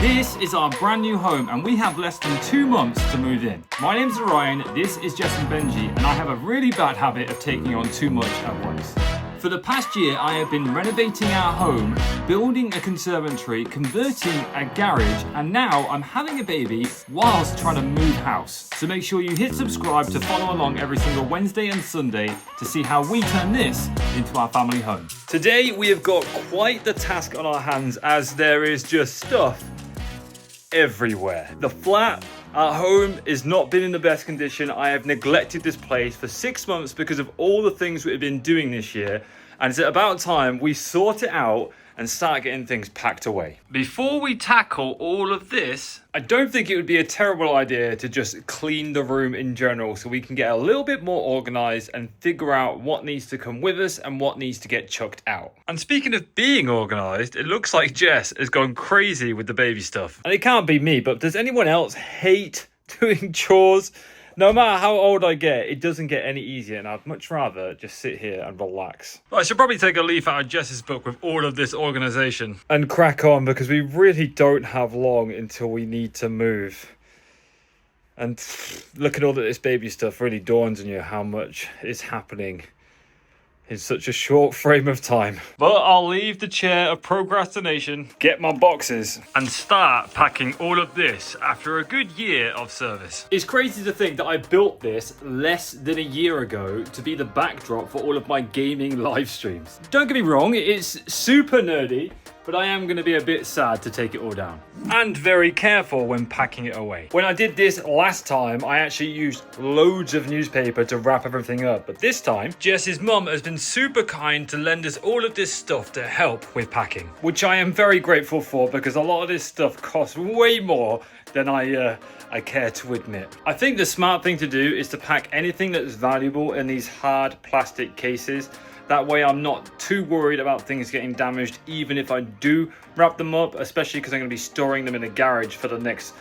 This is our brand new home and we have less than 2 months to move in. My name's Orion, this is Jess and Benji, and I have a really bad habit of taking on too much at once. For the past year, I have been renovating our home, building a conservatory, converting a garage, and now I'm having a baby whilst trying to move house. So make sure you hit subscribe to follow along every single Wednesday and Sunday to see how we turn this into our family home. Today, we have got quite the task on our hands as there is just stuff everywhere. The flat at home is not been in the best condition. I have neglected this place for 6 months because of all the things we've been doing this year, and it's about time we sort it out and start getting things packed away. Before we tackle all of this, I don't think it would be a terrible idea to just clean the room in general so we can get a little bit more organized and figure out what needs to come with us and what needs to get chucked out. And speaking of being organized, it looks like Jess has gone crazy with the baby stuff. And it can't be me, but does anyone else hate doing chores? No matter how old I get, it doesn't get any easier, and I'd much rather just sit here and relax. But I should probably take a leaf out of Jess's book with all of this organisation and crack on, because we really don't have long until we need to move. And looking at all of this baby stuff really dawns on you how much is happening in such a short frame of time. But I'll leave the chair of procrastination, get my boxes, and start packing all of this after a good year of service. It's crazy to think that I built this less than a year ago to be the backdrop for all of my gaming live streams. Don't get me wrong, it's super nerdy, but I am going to be a bit sad to take it all down. And very careful when packing it away. When I did this last time, I actually used loads of newspaper to wrap everything up. But this time, Jess's mum has been super kind to lend us all of this stuff to help with packing, which I am very grateful for, because a lot of this stuff costs way more than I care to admit. I think the smart thing to do is to pack anything that's valuable in these hard plastic cases. That way I'm not too worried about things getting damaged, even if I do wrap them up, especially because I'm going to be storing them in a garage for the next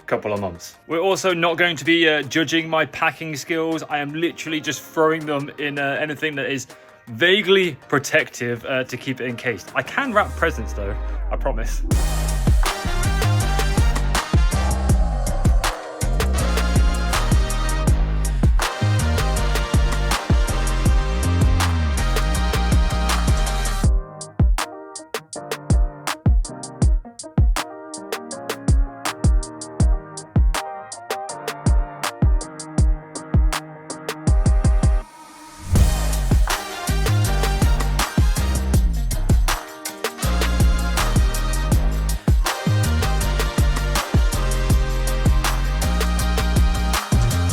couple of months. We're also not going to be judging my packing skills. I am literally just throwing them in anything that is vaguely protective to keep it encased. I can wrap presents though, I promise.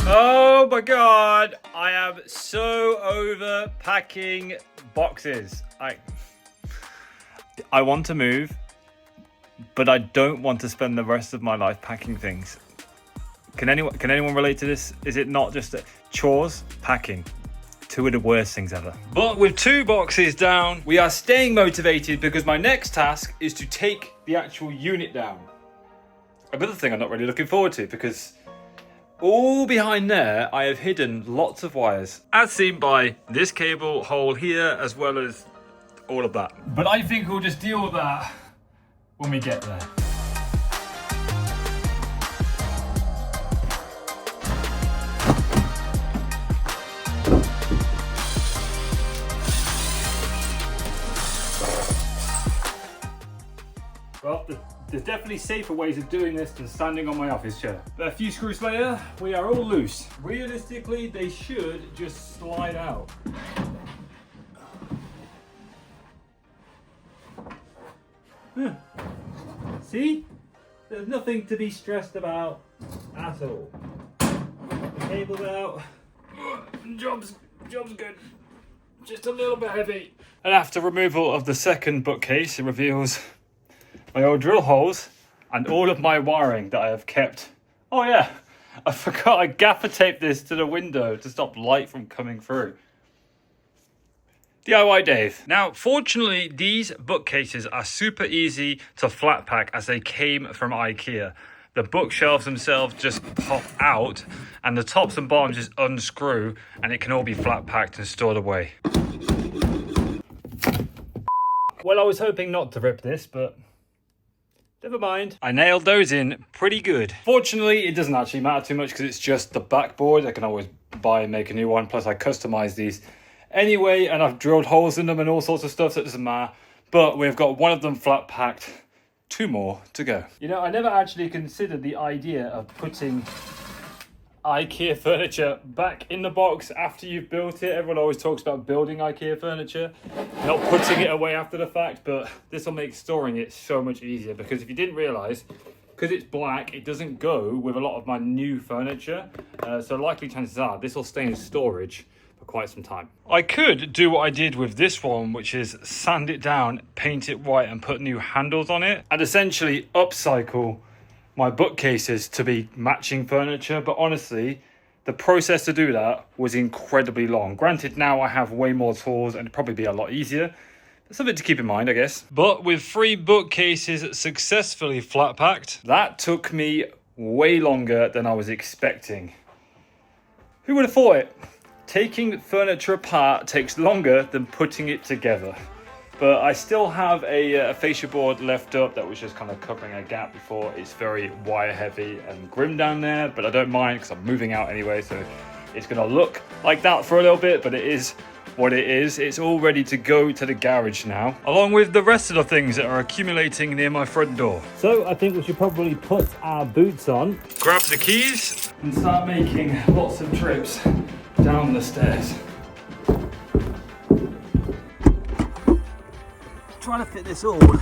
Oh my god, I am so over packing boxes. I want to move, but I don't want to spend the rest of my life packing things. Can anyone relate to this? Is it not just chores? Packing. Two of the worst things ever. But with 2 boxes down, we are staying motivated, because my next task is to take the actual unit down. Another thing I'm not really looking forward to, because all behind there, I have hidden lots of wires, as seen by this cable hole here, as well as all of that. But I think we'll just deal with that when we get there. Well, there's definitely safer ways of doing this than standing on my office chair. But a few screws later, we are all loose. Realistically, they should just slide out. See? There's nothing to be stressed about at all. The cable's out. Job's good. Just a little bit heavy. And after removal of the second bookcase, it reveals my old drill holes and all of my wiring that I have kept. Oh yeah, I forgot I gaffer taped this to the window to stop light from coming through. DIY Dave. Now, fortunately, these bookcases are super easy to flat pack as they came from IKEA. The bookshelves themselves just pop out and the tops and bottoms just unscrew and it can all be flat packed and stored away. Well, I was hoping not to rip this, but Never mind. I nailed those in pretty good. Fortunately, it doesn't actually matter too much because it's just the backboard. I can always buy and make a new one. Plus, I customize these anyway, and I've drilled holes in them and all sorts of stuff, so it doesn't matter. But we've got one of them flat packed. 2 more to go. You know, I never actually considered the idea of putting IKEA furniture back in the box after you've built it. Everyone always talks about building IKEA furniture, not putting it away after the fact, but this will make storing it so much easier, because if you didn't realize, because it's black, it doesn't go with a lot of my new furniture. So likely chances are this will stay in storage for quite some time. I could do what I did with this one, which is sand it down, paint it white, and put new handles on it, and essentially upcycle my bookcases to be matching furniture. But honestly, the process to do that was incredibly long. Granted, now I have way more tools and it'd probably be a lot easier. That's something to keep in mind, I guess. But with 3 bookcases successfully flat packed, that took me way longer than I was expecting. Who would have thought it? Taking furniture apart takes longer than putting it together. But I still have a fascia board left up that was just kind of covering a gap before. It's very wire heavy and grim down there, but I don't mind because I'm moving out anyway, so it's going to look like that for a little bit, but it is what it is. It's all ready to go to the garage now, along with the rest of the things that are accumulating near my front door. So I think we should probably put our boots on, grab the keys, and start making lots of trips down the stairs. Trying to fit this all in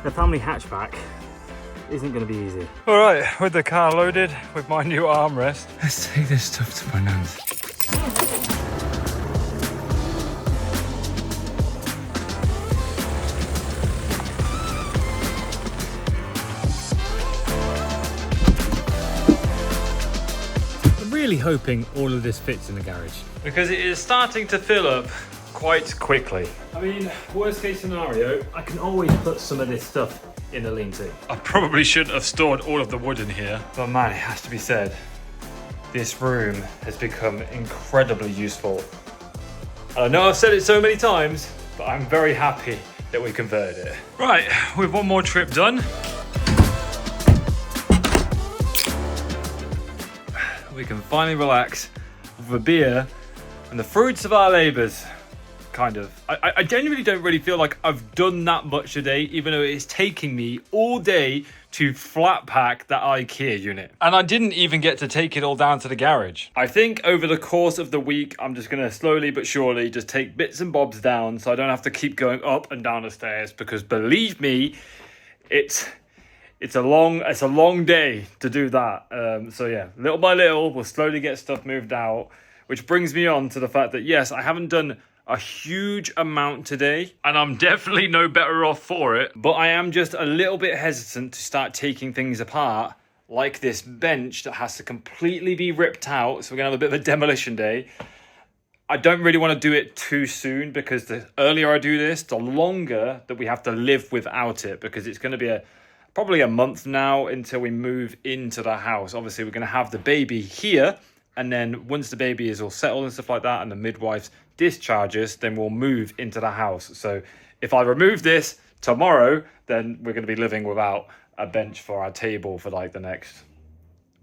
a family hatchback isn't going to be easy. All right, with the car loaded, with my new armrest, let's take this stuff to my nan's. I'm really hoping all of this fits in the garage, because it is starting to fill up quite quickly. I mean, worst case scenario, I can always put some of this stuff in the lean-to. I probably shouldn't have stored all of the wood in here, but man, it has to be said, this room has become incredibly useful. And I know I've said it so many times, but I'm very happy that we converted it. Right, with one more trip done, we can finally relax with a beer and the fruits of our labors. Kind of. I genuinely don't really feel like I've done that much today, even though it's taking me all day to flat pack that IKEA unit. And I didn't even get to take it all down to the garage. I think over the course of the week, I'm just going to slowly but surely just take bits and bobs down so I don't have to keep going up and down the stairs, because believe me, it's a long day to do that. So yeah, little by little, we'll slowly get stuff moved out, which brings me on to the fact that yes, I haven't done a huge amount today, and I'm definitely no better off for it, but I am just a little bit hesitant to start taking things apart, like this bench that has to completely be ripped out, so we're gonna have a bit of a demolition day. I don't really want to do it too soon, because the earlier I do this, the longer that we have to live without it, because it's going to be probably a month now until we move into the house. Obviously, we're going to have the baby here, and then once the baby is all settled and stuff like that, and the midwife's discharges, then we'll move into the house. So if I remove this tomorrow, then we're going to be living without a bench for our table for like the next...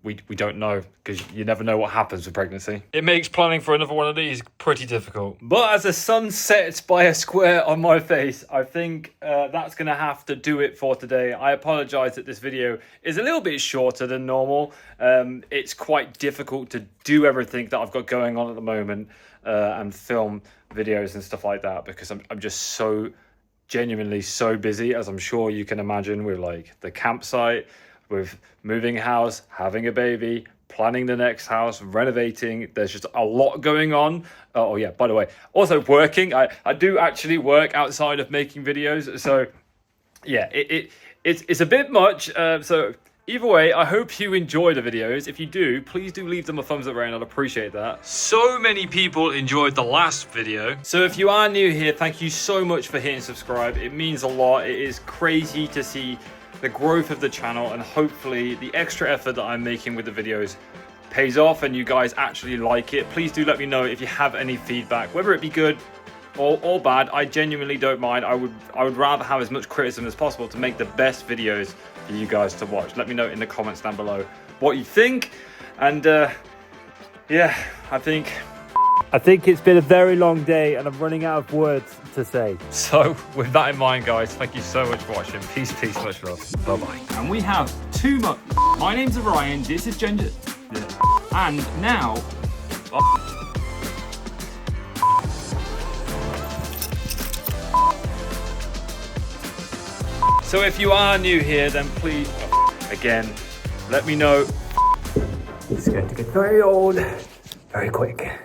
We don't know, because you never know what happens with pregnancy. It makes planning for another one of these pretty difficult. But as the sun sets by a square on my face, I think that's going to have to do it for today. I apologise that this video is a little bit shorter than normal. It's quite difficult to do everything that I've got going on at the moment and film videos and stuff like that, because I'm just so genuinely so busy, as I'm sure you can imagine, with like the campsite, with moving house, having a baby, planning the next house, renovating. There's just a lot going on. Oh yeah, by the way, also working. I do actually work outside of making videos. So yeah, it's a bit much. So either way, I hope you enjoy the videos. If you do, please do leave them a thumbs up, I'd appreciate that. So many people enjoyed the last video. So if you are new here, thank you so much for hitting subscribe. It means a lot. It is crazy to see the growth of the channel, and hopefully the extra effort that I'm making with the videos pays off and you guys actually like it. Please do let me know if you have any feedback, whether it be good or bad. I genuinely don't mind. I would rather have as much criticism as possible to make the best videos for you guys to watch. Let me know in the comments down below what you think. And yeah, I think it's been a very long day and I'm running out of words to say. So with that in mind, guys, thank you so much for watching. Peace, much love. Bye-bye. And we have too much. My name's Orion, this is Ginger. And now... So if you are new here, then please, again, let me know. It's going to get very old very quick.